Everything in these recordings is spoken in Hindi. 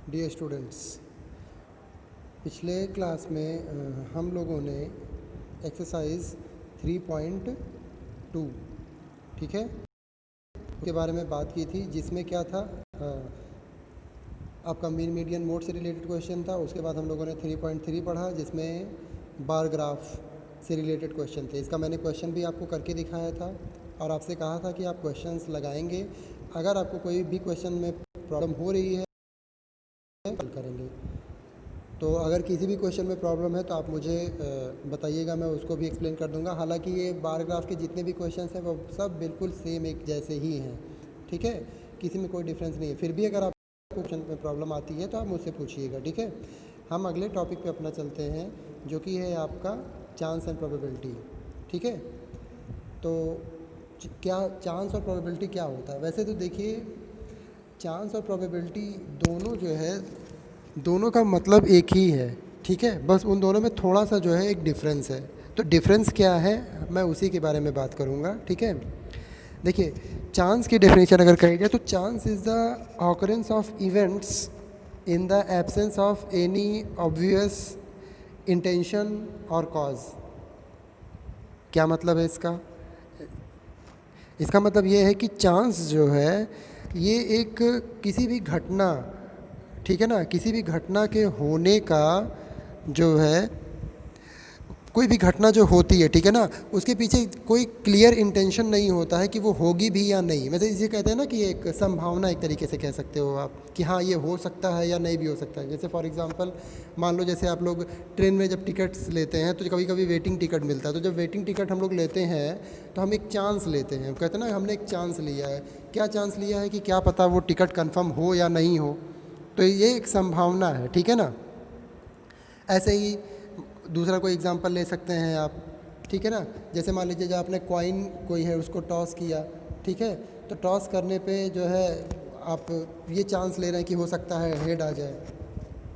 डियर स्टूडेंट्स, पिछले क्लास में हम लोगों ने एक्सरसाइज 3.2 ठीक है के बारे में बात की थी, जिसमें क्या था आपका मीन मीडियन मोड से रिलेटेड क्वेश्चन था। उसके बाद हम लोगों ने 3.3 पढ़ा, जिसमें बार ग्राफ से रिलेटेड क्वेश्चन थे। इसका मैंने क्वेश्चन भी आपको करके दिखाया था और आपसे कहा था कि आप क्वेश्चंस लगाएंगे। अगर आपको कोई भी क्वेश्चन में प्रॉब्लम हो रही है हल करेंगे। तो अगर किसी भी क्वेश्चन में प्रॉब्लम है तो आप मुझे बताइएगा, मैं उसको भी एक्सप्लेन कर दूंगा। हालांकि ये बार ग्राफ के जितने भी क्वेश्चंस हैं वो सब बिल्कुल सेम एक जैसे ही हैं, ठीक है, किसी में कोई डिफरेंस नहीं है। फिर भी अगर आपको क्वेश्चन में प्रॉब्लम आती है तो आप मुझसे पूछिएगा, ठीक है। हम अगले टॉपिक पे अपना चलते हैं, जो कि है आपका चांस एंड प्रोबेबिलिटी, ठीक है। तो क्या चांस और प्रोबेबिलिटी क्या होता है? वैसे तो देखिए, चांस और प्रोबेबिलिटी दोनों जो है, दोनों का मतलब एक ही है, ठीक है। बस उन दोनों में थोड़ा सा जो है एक डिफरेंस है। तो डिफरेंस क्या है, मैं उसी के बारे में बात करूँगा, ठीक है। देखिए, चांस की डेफिनेशन अगर कही जाए तो chance is the occurrence of events in the absence of any obvious intention और कॉज। क्या मतलब है इसका? इसका मतलब ये है कि चांस जो है ये एक किसी भी घटना, ठीक है ना, किसी भी घटना के होने का जो है, कोई भी घटना जो होती है, ठीक है ना, उसके पीछे कोई क्लियर इंटेंशन नहीं होता है कि वो होगी भी या नहीं। वैसे इसे कहते हैं ना कि एक संभावना, एक तरीके से कह सकते हो आप कि हाँ ये हो सकता है या नहीं भी हो सकता है। जैसे फॉर एग्जांपल मान लो, जैसे आप लोग ट्रेन में जब टिकट्स लेते हैं तो कभी कभी वेटिंग टिकट मिलता है। तो जब वेटिंग टिकट हम लोग लेते हैं तो हम एक चांस लेते हैं, कहते हैं ना हमने एक चांस लिया है। क्या चांस लिया है कि क्या पता वो टिकट कन्फर्म हो या नहीं हो, तो ये एक संभावना है, ठीक है ना। ऐसे ही दूसरा कोई एग्जांपल ले सकते हैं आप, ठीक है ना। जैसे मान लीजिए जब आपने कॉइन कोई है उसको टॉस किया, ठीक है, तो टॉस करने पे जो है आप ये चांस ले रहे हैं कि हो सकता है हेड आ जाए,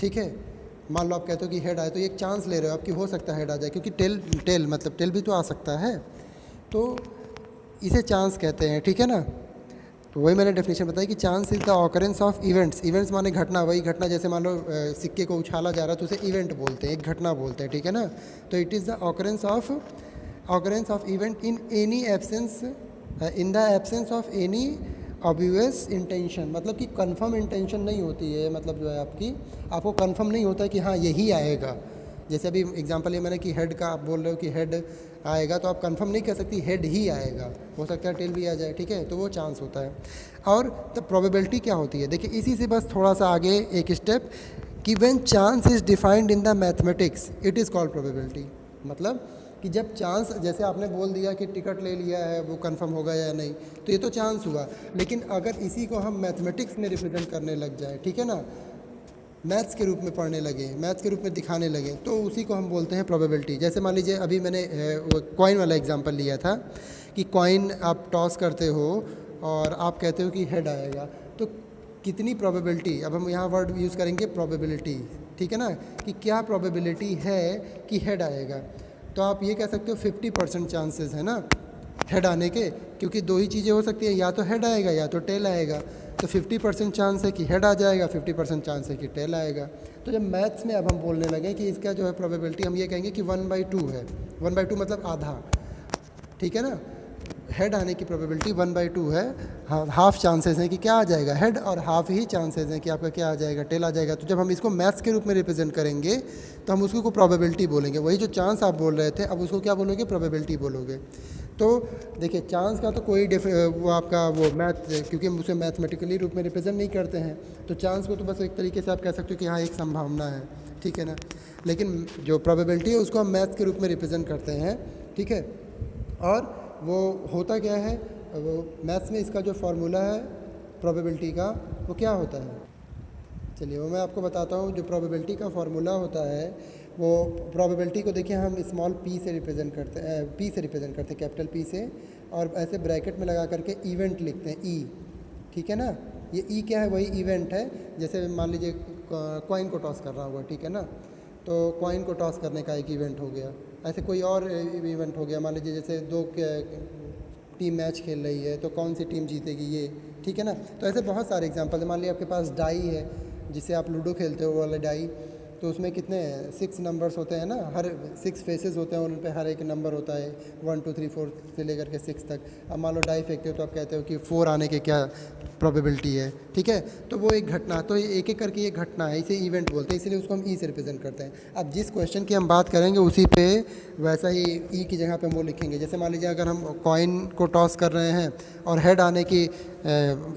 ठीक है। मान लो आप कहते हो कि हेड आए, तो ये एक चांस ले रहे हो आप कि हो सकता है हेड आ जाए, क्योंकि टेल टेल मतलब टेल भी तो आ सकता है, तो इसे चांस कहते हैं, ठीक है ना। तो वही मैंने डेफिनेशन बताई कि chance is the occurrence of events. Events माने घटना, वही घटना जैसे मान लो सिक्के को उछाला जा रहा है तो उसे इवेंट बोलते हैं, एक घटना बोलते हैं, ठीक है ना। तो it is the occurrence of event in any absence, in the absence of any obvious intention. मतलब कि कंफर्म इंटेंशन नहीं होती है, मतलब जो है आपको कंफर्म नहीं होता है कि हाँ यही आएगा। जैसे अभी एग्जांपल ये मैंने कि हेड का, आप बोल रहे हो कि हेड आएगा, तो आप कंफर्म नहीं कह सकती हेड ही आएगा, हो सकता है टेल भी आ जाए, ठीक है। तो वो चांस होता है। और तो प्रोबेबिलिटी क्या होती है, देखिए इसी से बस थोड़ा सा आगे एक स्टेप, कि when chance is defined in the mathematics it is called probability. मतलब कि जब चांस, जैसे आपने बोल दिया कि टिकट ले लिया है, वो कंफर्म होगा या नहीं, तो ये तो चांस हुआ। लेकिन अगर इसी को हम मैथमेटिक्स में रिप्रेजेंट करने लग जाए, ठीक है ना, मैथ्स के रूप में पढ़ने लगे, मैथ्स के रूप में दिखाने लगे, तो उसी को हम बोलते हैं प्रोबेबिलिटी। जैसे मान लीजिए अभी मैंने कॉइन वाला एग्जांपल लिया था कि कॉइन आप टॉस करते हो और आप कहते हो कि हेड आएगा, तो कितनी प्रोबेबिलिटी, अब हम यहाँ वर्ड यूज़ करेंगे प्रोबेबिलिटी, ठीक है ना, कि क्या प्रोबेबिलिटी है कि हेड आएगा। तो आप ये कह सकते हो 50% चांसेस है ना हेड आने के, क्योंकि दो ही चीज़ें हो सकती है, या तो हेड आएगा या तो टेल आएगा। तो 50% चांस है कि हेड आ जाएगा, 50% चांस है कि टेल आएगा। तो जब मैथ्स में अब हम बोलने लगे कि इसका जो है प्रोबेबिलिटी, हम ये कहेंगे कि 1/2 है। 1/2 मतलब आधा, ठीक है ना। हेड आने की प्रोबेबिलिटी 1/2 है। हाँ, हाफ चांसेस हैं कि क्या आ जाएगा हेड, और हाफ ही चांसेस हैं कि आपका क्या आ जाएगा, टेल आ जाएगा। तो जब हम इसको मैथ्स के रूप में रिप्रेजेंट करेंगे तो हम उसको प्रोबेबिलिटी बोलेंगे। वही जो चांस आप बोल रहे थे, अब उसको क्या बोलोगे, प्रोबेबिलिटी बोलोगे। तो देखिए, चांस का तो कोई वो आपका वो मैथ, क्योंकि हम उसे मैथमेटिकली रूप में रिप्रेजेंट नहीं करते हैं, तो चांस को तो बस एक तरीके से आप कह सकते हो कि हाँ एक संभावना है, ठीक है ना। लेकिन जो प्रोबेबिलिटी है उसको हम मैथ्स के रूप में रिप्रेजेंट करते हैं, ठीक है। और वो होता क्या है, वो मैथ्स में इसका जो फार्मूला है प्रोबेबिलिटी का, वो क्या होता है, चलिए वो मैं आपको बताता हूँ। जो प्रोबेबिलिटी का फार्मूला होता है, वो प्रोबेबिलिटी को देखिए हम स्मॉल पी से रिप्रेजेंट करते हैं, पी से रिप्रेजेंट करते हैं, कैपिटल पी से, और ऐसे ब्रैकेट में लगा करके इवेंट लिखते हैं, ई, ठीक है ना। ये ई क्या है, वही इवेंट है। जैसे मान लीजिए कॉइन को टॉस कर रहा हुआ, ठीक है ना, तो कॉइन को टॉस करने का एक इवेंट हो गया। ऐसे कोई और इवेंट हो गया, मान लीजिए जैसे दो टीम मैच खेल रही है, तो कौन सी टीम जीतेगी ये, ठीक है ना। तो ऐसे बहुत सारे एग्जांपल हैं। मान लीजिए आपके पास डाई है, जिससे आप लूडो खेलते हो वो वाला डाई, तो उसमें कितने 6 नंबर्स होते हैं ना, हर 6 फेसेस होते हैं और उन पे हर एक नंबर होता है 1 2 3 4 से लेकर के 6 तक। अब मान लो डाई फेंकते हो तो आप कहते हो कि 4 आने के क्या प्रोबेबिलिटी है, ठीक है। तो वो एक घटना, तो एक एक करके ये घटना है, इसे इवेंट बोलते हैं, इसलिए उसको हम ई से रिप्रेजेंट करते हैं। अब जिस क्वेश्चन की हम बात करेंगे उसी पे वैसा ही ई की जगह पे हम वो लिखेंगे। जैसे मान लीजिए अगर हम कॉइन को टॉस कर रहे हैं और हेड आने की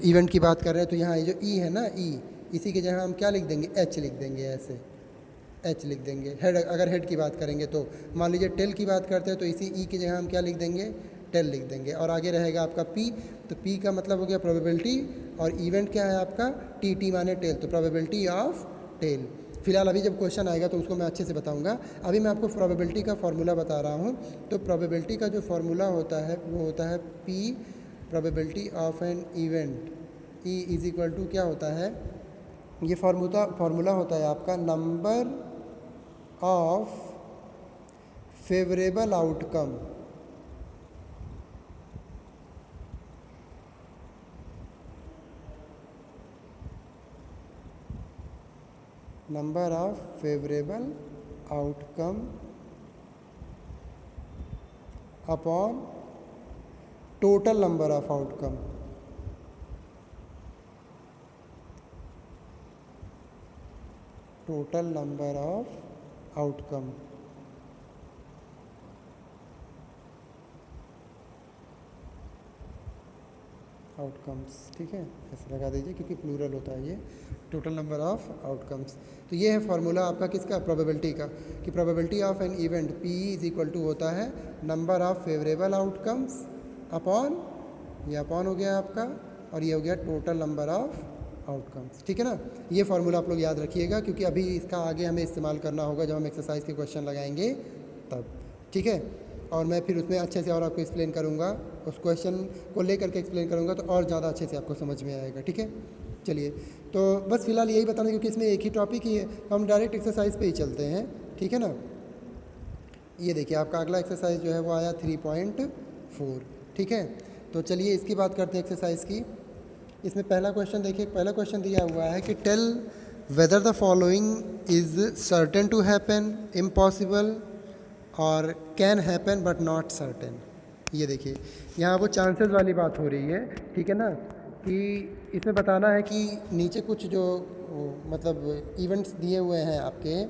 इवेंट की बात कर रहे हैं, तो यहाँ ये जो ई है ना, ई, इसी की जगह हम क्या लिख देंगे, एच लिख देंगे, ऐसे एच लिख देंगे। हेड, अगर हेड की बात करेंगे तो मान लीजिए टेल की बात करते हैं तो इसी ई की जगह हम क्या लिख देंगे, टेल लिख देंगे। और आगे रहेगा आपका पी, तो पी का मतलब हो गया प्रोबेबिलिटी, और इवेंट क्या है आपका, टी, टी माने टेल, तो प्रोबेबिलिटी ऑफ टेल। फिलहाल अभी जब क्वेश्चन आएगा तो उसको मैं अच्छे से बताऊंगा। अभी मैं आपको प्रोबेबिलिटी का फॉर्मूला बता रहा हूँ। तो प्रोबेबिलिटी का जो फॉर्मूला होता है वो होता है P probability of an event, E is equal to क्या होता है, ये फार्मूला होता है आपका number of favourable outcome, number of favourable outcome upon total number of outcome. Total number of outcome, outcomes, ठीक है, ऐसे लगा दीजिए क्योंकि प्लूरल होता है ये, टोटल नंबर ऑफ आउटकम्स। तो ये है फॉर्मूला आपका किसका, प्रोबेबिलिटी का, कि probability of an event P is equal to होता है number of favourable outcomes upon, ये अपॉन हो गया आपका, और ये हो गया टोटल नंबर ऑफ आउटकम्स, ठीक है ना। ये फार्मूला आप लोग याद रखिएगा क्योंकि अभी इसका आगे हमें इस्तेमाल करना होगा जब हम एक्सरसाइज के क्वेश्चन लगाएंगे तब, ठीक है। और मैं फिर उसमें अच्छे से और आपको एक्सप्लेन करूँगा, उस क्वेश्चन को लेकर के एक्सप्लेन करूँगा तो और ज़्यादा अच्छे से आपको समझ में आएगा, ठीक है। चलिए, तो बस फिलहाल यही बताना, क्योंकि इसमें एक ही टॉपिक ही है तो हम डायरेक्ट एक्सरसाइज पे ही चलते हैं, ठीक है ना। ये देखिए आपका अगला एक्सरसाइज जो है वो आया 3.4, ठीक है। तो चलिए इसकी बात करते हैं एक्सरसाइज की। इसमें पहला क्वेश्चन देखिए, पहला क्वेश्चन दिया हुआ है कि tell whether the following is certain to happen, impossible और can happen but not certain. ये देखिए यहाँ वो चांसेस वाली बात हो रही है, ठीक है ना, कि इसमें बताना है कि नीचे कुछ जो मतलब इवेंट्स दिए हुए हैं आपके,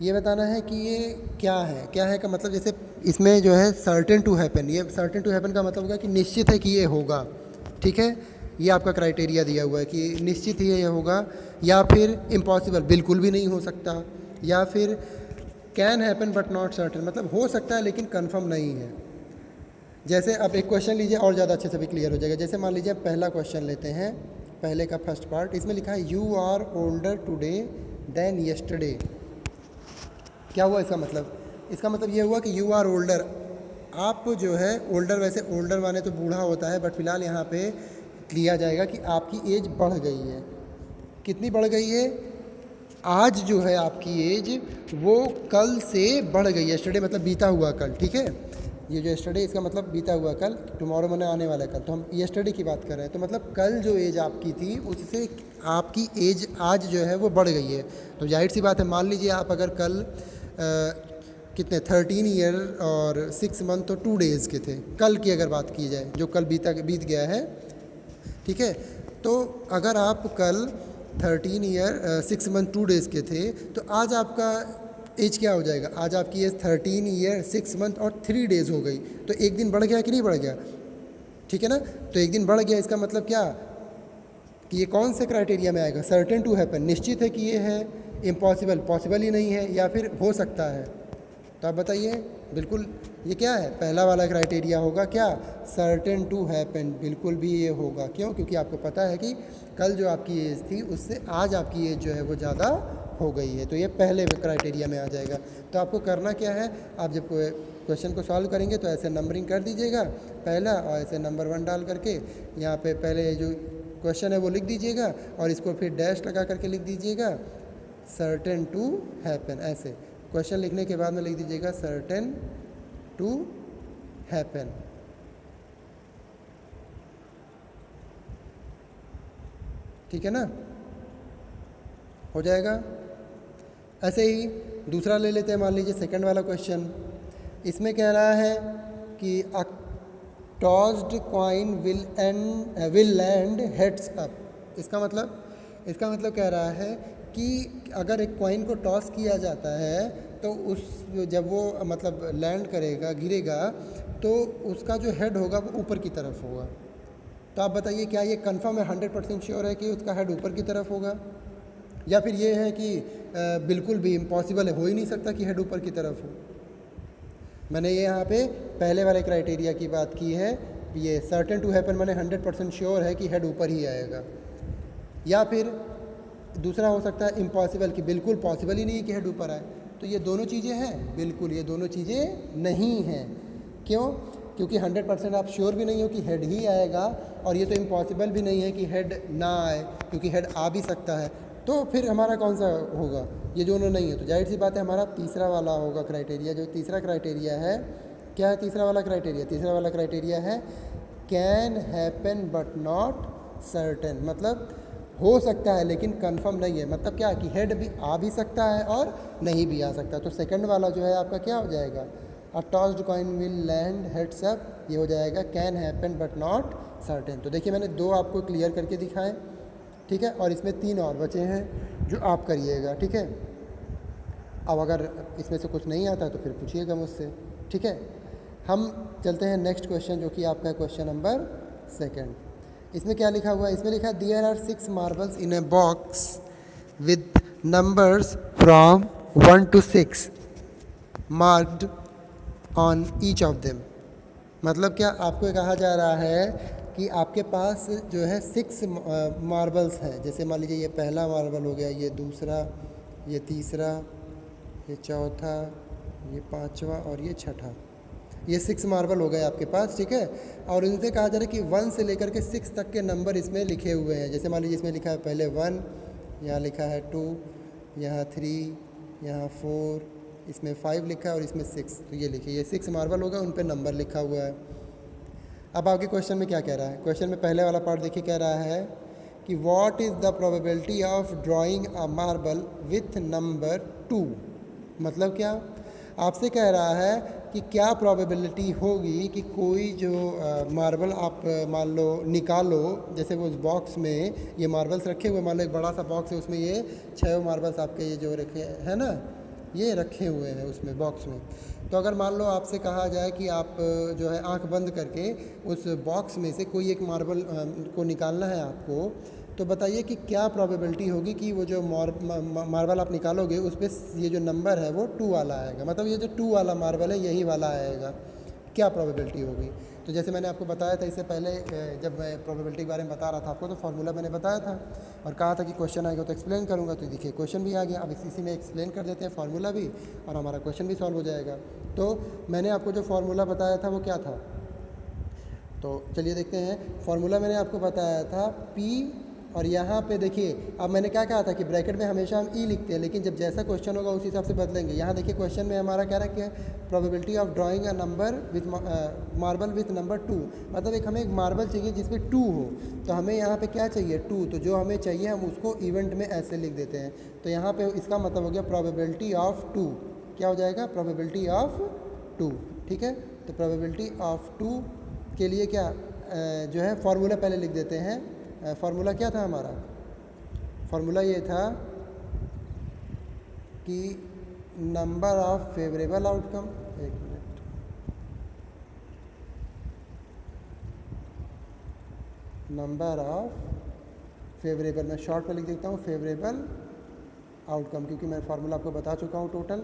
ये बताना है कि ये क्या है, क्या है का मतलब, जैसे इसमें जो है सर्टेन टू हैपन, ये सर्टेन टू हैपन का मतलब होगा कि निश्चित है कि ये होगा, ठीक है। ये आपका क्राइटेरिया दिया हुआ है कि निश्चित ही ये होगा, या फिर इम्पॉसिबल, बिल्कुल भी नहीं हो सकता, या फिर can happen but not certain, मतलब हो सकता है लेकिन कंफर्म नहीं है। जैसे अब एक क्वेश्चन लीजिए और ज़्यादा अच्छे से भी क्लियर हो जाएगा। जैसे मान लीजिए पहला क्वेश्चन लेते हैं, पहले का फर्स्ट पार्ट, इसमें लिखा है you are older today than yesterday. क्या हुआ इसका मतलब, इसका मतलब ये हुआ कि यू आर ओल्डर, आप जो है ओल्डर, वैसे ओल्डर माने तो बूढ़ा होता है, बट फिलहाल यहाँ पे लिया जाएगा कि आपकी एज बढ़ गई है। कितनी बढ़ गई है, आज जो है आपकी एज वो कल से बढ़ गई है। यस्टरडे मतलब बीता हुआ कल, ठीक है। ये जो यस्टरडे इसका मतलब बीता हुआ कल, टुमारो मैंने आने वाला कल, तो हम यस्टरडे की बात कर रहे हैं। तो मतलब कल जो एज आपकी थी उससे आपकी एज आज जो है वो बढ़ गई है। तो जाहिर सी बात है, मान लीजिए आप अगर कल कितने 13 ईयर और 6 मंथ और 2 डेज़ के थे, कल की अगर बात की जाए, जो कल बीत गया है, ठीक है। तो अगर आप कल 13 ईयर 6 मंथ 2 डेज़ के थे, तो आज आपका एज क्या हो जाएगा, आज आपकी एज 13 ईयर 6 मंथ और 3 डेज़ हो गई। तो एक दिन बढ़ गया कि नहीं बढ़ गया, ठीक है ना। तो एक दिन बढ़ गया, इसका मतलब क्या कि ये कौन से क्राइटेरिया में आएगा, सर्टेन टू हैपन, निश्चित है कि ये है, इम्पॉसिबल, पॉसिबल ही नहीं है, या फिर हो सकता है। तो आप बताइए, बिल्कुल ये क्या है, पहला वाला क्राइटेरिया होगा क्या, सर्टेन टू हैपन, बिल्कुल भी ये होगा। क्यों, क्योंकि आपको पता है कि कल जो आपकी एज थी उससे आज आपकी एज जो है वो ज़्यादा हो गई है, तो ये पहले क्राइटेरिया में आ जाएगा। तो आपको करना क्या है, आप जब क्वेश्चन को सॉल्व करेंगे तो ऐसे नंबरिंग कर दीजिएगा पहला, और ऐसे नंबर 1 डाल करके यहाँ पे पहले जो क्वेश्चन है वो लिख दीजिएगा, और इसको फिर डैश लगा करके लिख दीजिएगा सर्टेन टू हैपन। ऐसे क्वेश्चन लिखने के बाद में लिख दीजिएगा सर्टेन टू हैपन, ठीक है ना। हो जाएगा। ऐसे ही दूसरा ले लेते हैं, मान लीजिए सेकंड वाला क्वेश्चन। इसमें कह रहा है कि a tossed coin will land heads up. इसका मतलब कह रहा है कि अगर एक कॉइन को टॉस किया जाता है तो जब वो मतलब लैंड करेगा, गिरेगा, तो उसका जो हेड होगा वो ऊपर की तरफ होगा। तो आप बताइए, क्या ये कंफर्म है, 100% श्योर है कि उसका हेड ऊपर की तरफ होगा, या फिर ये है कि बिल्कुल भी इम्पॉसिबल है, हो ही नहीं सकता कि हेड ऊपर की तरफ हो। मैंने ये यहाँ पे पहले वाले क्राइटेरिया की बात की है, ये सर्टेन टू हैपन मैंने 100% श्योर है कि हेड ऊपर ही आएगा। या फिर दूसरा हो सकता है इम्पॉसिबल, कि बिल्कुल पॉसिबल ही नहीं है कि हेड ऊपर आए। तो ये दोनों चीज़ें हैं, बिल्कुल ये दोनों चीज़ें नहीं हैं। क्यों? क्योंकि 100% आप श्योर भी नहीं हो कि हेड ही आएगा, और ये तो इम्पॉसिबल भी नहीं है कि हेड ना आए, क्योंकि हेड आ भी सकता है। तो फिर हमारा कौन सा होगा? ये दोनों नहीं है। तो जाहिर सी बात है हमारा तीसरा वाला होगा क्राइटेरिया। जो तीसरा क्राइटेरिया है, क्या है तीसरा वाला क्राइटेरिया? तीसरा वाला क्राइटेरिया है can happen but not certain, मतलब हो सकता है लेकिन कंफर्म नहीं है। मतलब क्या कि हेड भी आ भी सकता है और नहीं भी आ सकता। तो सेकंड वाला जो है आपका क्या हो जाएगा? A tossed coin will land heads up, ये हो जाएगा can happen but not certain. तो देखिए मैंने 2 आपको क्लियर करके दिखाएं, ठीक है, और इसमें 3 और बचे हैं जो आप करिएगा, ठीक है। अब अगर इसमें से कुछ नहीं आता तो फिर पूछिएगा मुझसे, ठीक है। हम चलते हैं नेक्स्ट क्वेश्चन, जो कि आपका क्वेश्चन नंबर 2। इसमें क्या लिखा हुआ है? इसमें लिखा है there are 6 marbles in a box with numbers from 1 to 6 marked on each of them. मतलब क्या आपको कहा जा रहा है कि आपके पास जो है 6 मार्बल्स हैं। जैसे मान लीजिए ये पहला मार्बल हो गया, ये दूसरा, ये तीसरा, ये चौथा, ये पांचवा और ये छठा। ये 6 मार्बल हो गए आपके पास, ठीक है। और इनसे कहा जा रहा है कि 1 से लेकर के 6 तक के नंबर इसमें लिखे हुए हैं। जैसे मान लीजिए इसमें लिखा है पहले 1, यहाँ लिखा है 2, यहाँ 3, यहाँ 4, इसमें 5 लिखा है और इसमें 6। तो ये लिखिए, ये 6 मार्बल होगा, उन पर नंबर लिखा हुआ है। अब आगे क्वेश्चन में क्या कह रहा है? क्वेश्चन में पहले वाला पार्ट देखिए, कह रहा है कि what is the probability of drawing a marble with number 2। मतलब क्या आपसे कह रहा है कि क्या प्रोबेबिलिटी होगी कि कोई जो मार्बल आप मान लो निकालो। जैसे वो उस बॉक्स में ये मार्बल्स रखे हुए, मान लो एक बड़ा सा बॉक्स है, उसमें ये 6 मार्बल्स आपके ये जो रखे हैं ना, ये रखे हुए हैं उसमें बॉक्स में। तो अगर मान लो आपसे कहा जाए कि आप जो है आंख बंद करके उस बॉक्स में से कोई एक मार्बल को निकालना है आपको, तो बताइए कि क्या प्रोबेबिलिटी होगी कि वो जो मार्बल आप निकालोगे उस पर ये जो नंबर है वो 2 वाला आएगा। मतलब ये जो 2 वाला मार्बल है यही वाला आएगा, क्या प्रोबेबिलिटी होगी? तो जैसे मैंने आपको बताया था इससे पहले, जब मैं प्रोबेबिलिटी के बारे में बता रहा था आपको, तो फार्मूला मैंने बताया था और कहा था कि क्वेश्चन आएगा तो एक्सप्लेन करूंगा। तो देखिए क्वेश्चन भी आ गया। अब इसी में एक्सप्लेन कर देते हैं फार्मूला भी, और हमारा क्वेश्चन भी सॉल्व हो जाएगा। तो मैंने आपको जो फार्मूला बताया था वो क्या था, तो चलिए देखते हैं। फार्मूला मैंने आपको बताया था P, और यहाँ पे देखिए अब मैंने क्या कहा था कि ब्रैकेट में हमेशा हम ई लिखते हैं, लेकिन जब जैसा क्वेश्चन होगा उस हिसाब से बदलेंगे। यहाँ देखिए क्वेश्चन में हमारा क्या रखा है, probability of drawing a number with marble with number 2। मतलब एक हमें एक मार्बल चाहिए जिसमें 2 हो, तो हमें यहाँ पे क्या चाहिए 2। तो जो हमें चाहिए हम उसको इवेंट में ऐसे लिख देते हैं। तो यहाँ पे इसका मतलब हो गया प्रोबेबिलिटी ऑफ 2। क्या हो जाएगा? प्रोबेबिलिटी ऑफ 2, ठीक है। तो प्रोबेबिलिटी ऑफ 2 के लिए क्या जो है फार्मूला पहले लिख देते हैं। फार्मूला क्या था हमारा? फार्मूला ये था कि नंबर ऑफ फेवरेबल आउटकम, एक मिनट, नंबर ऑफ फेवरेबल, मैं शॉर्ट में लिख देता हूँ फेवरेबल आउटकम, क्योंकラमैं फार्मूला आपको बता चुका हूँ टोटल,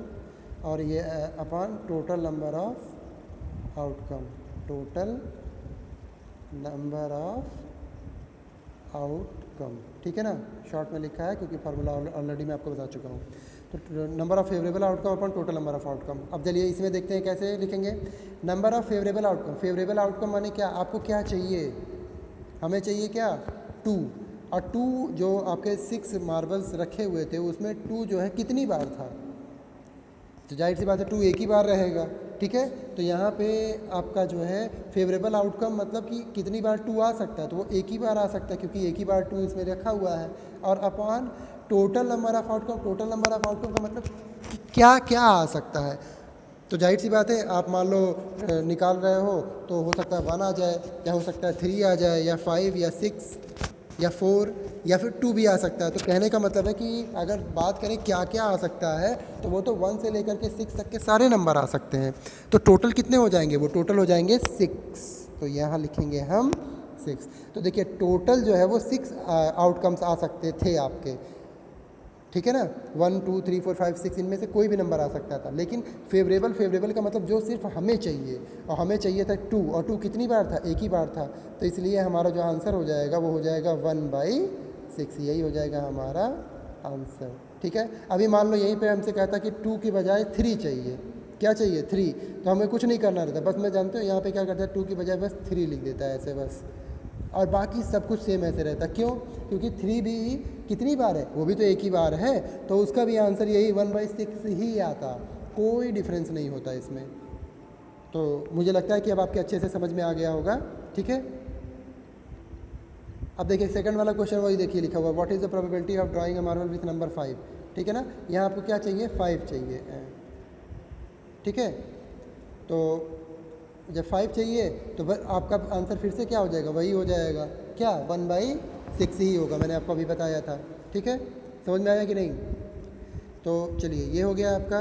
और ये upon total number of outcome, total number of outcome, ठीक है ना। शॉर्ट में लिखा है क्योंकि फार्मूला ऑलरेडी मैं आपको बता चुका हूँ। तो number of favourable outcome upon total number of outcome. अब चलिए इसमें देखते हैं कैसे लिखेंगे। Number of favourable outcome, favourable outcome माने क्या? आपको क्या चाहिए? हमें चाहिए क्या? 2। और 2 जो आपके 6 मार्बल्स रखे हुए थे उसमें 2 जो है कितनी बार था? तो जाहिर सी बात है 2 एक ही बार रहेगा, ठीक है। तो यहाँ पे आपका जो है फेवरेबल आउटकम मतलब कि कितनी बार 2 आ सकता है, तो वो एक ही बार आ सकता है क्योंकि एक ही बार 2 इसमें रखा हुआ है। और upon total number of outcome का मतलब कि क्या क्या आ सकता है। तो जाहिर सी बात है, आप मान लो निकाल रहे हो तो हो सकता है 1 आ जाए, या हो सकता है 3 आ जाए, या 5 या 6 या 4 या फिर 2 भी आ सकता है। तो कहने का मतलब है कि अगर बात करें क्या क्या आ सकता है, तो वो तो 1 से लेकर के 6 तक के सारे नंबर आ सकते हैं। तो टोटल कितने हो जाएंगे? वो टोटल हो जाएंगे 6। तो यहाँ लिखेंगे हम 6। तो देखिए टोटल जो है वो 6 आउटकम्स आ सकते थे आपके, ठीक है ना। 1 2 3 4 5 6 इनमें से कोई भी नंबर आ सकता था, लेकिन फेवरेबल का मतलब जो सिर्फ हमें चाहिए, और हमें चाहिए था 2, और 2 कितनी बार था? एक ही बार था। तो इसलिए हमारा जो आंसर हो जाएगा वो हो जाएगा 1/6, यही हो जाएगा हमारा आंसर, ठीक है। अभी मान लो यहीं पे हमसे कहता कि 2 की बजाय 3 चाहिए, क्या चाहिए? 3। तो हमें कुछ नहीं करना रहता, बस मैं जानते हो यहाँ पे क्या करता है, 2 की बजाय बस 3 लिख देता है ऐसे बस, और बाकी सब कुछ सेम ऐसे रहता। क्यों? क्योंकि 3 भी कितनी बार है? वो भी तो एक ही बार है, तो उसका भी आंसर यही 1/6 ही आता, कोई डिफरेंस नहीं होता इसमें। तो मुझे लगता है कि अब आपके अच्छे से समझ में आ गया होगा, ठीक है। अब देखिए सेकंड वाला क्वेश्चन, वही देखिए लिखा हुआ, what is the probability of drawing a marble with number 5, ठीक है ना। यहाँ आपको क्या चाहिए? 5 चाहिए, ठीक है। तो जब 5 चाहिए तो आपका आंसर फिर से क्या हो जाएगा? वही हो जाएगा, क्या? 1/6 ही होगा, मैंने आपको अभी बताया था, ठीक है। समझ में आया कि नहीं? तो चलिए ये हो गया आपका।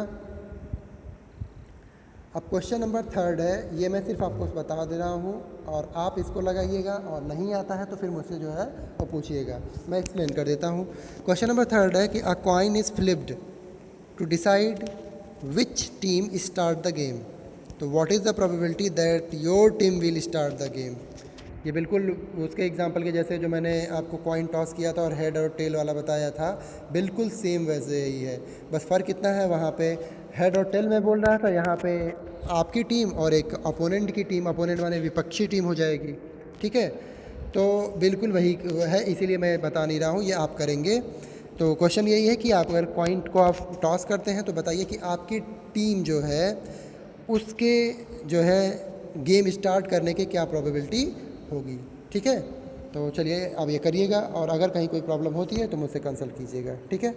अब क्वेश्चन नंबर 3 है, ये मैं सिर्फ आपको बता दे रहा हूँ और आप इसको लगाइएगा, और नहीं आता है तो फिर मुझसे जो है वो पूछिएगा, मैं एक्सप्लेन कर देता हूँ। क्वेश्चन नंबर 3 है कि a coin is flipped to decide which team start the game, तो what is the probability that your team will start the game. ये बिल्कुल उसके एग्जांपल के जैसे जो मैंने आपको कॉइन टॉस किया था और हेड और टेल वाला बताया था, बिल्कुल सेम वैसे ही है। बस फ़र्क कितना है, वहाँ पे हेड और टेल में बोल रहा था, यहाँ पे आपकी टीम और एक अपोनेंट की टीम, अपोनेंट माने विपक्षी टीम हो जाएगी, ठीक है। तो बिल्कुल वही है, इसीलिए मैं बता नहीं रहा हूँ, ये आप करेंगे। तो क्वेश्चन यही है कि आप अगर कॉइन को आप टॉस करते हैं तो बताइए कि आपकी टीम जो है उसके जो है गेम स्टार्ट करने के क्या प्रोबेबिलिटी होगी, ठीक है। तो चलिए अब ये करिएगा, और अगर कहीं कोई प्रॉब्लम होती है तो मुझसे कंसल्ट कीजिएगा, ठीक है।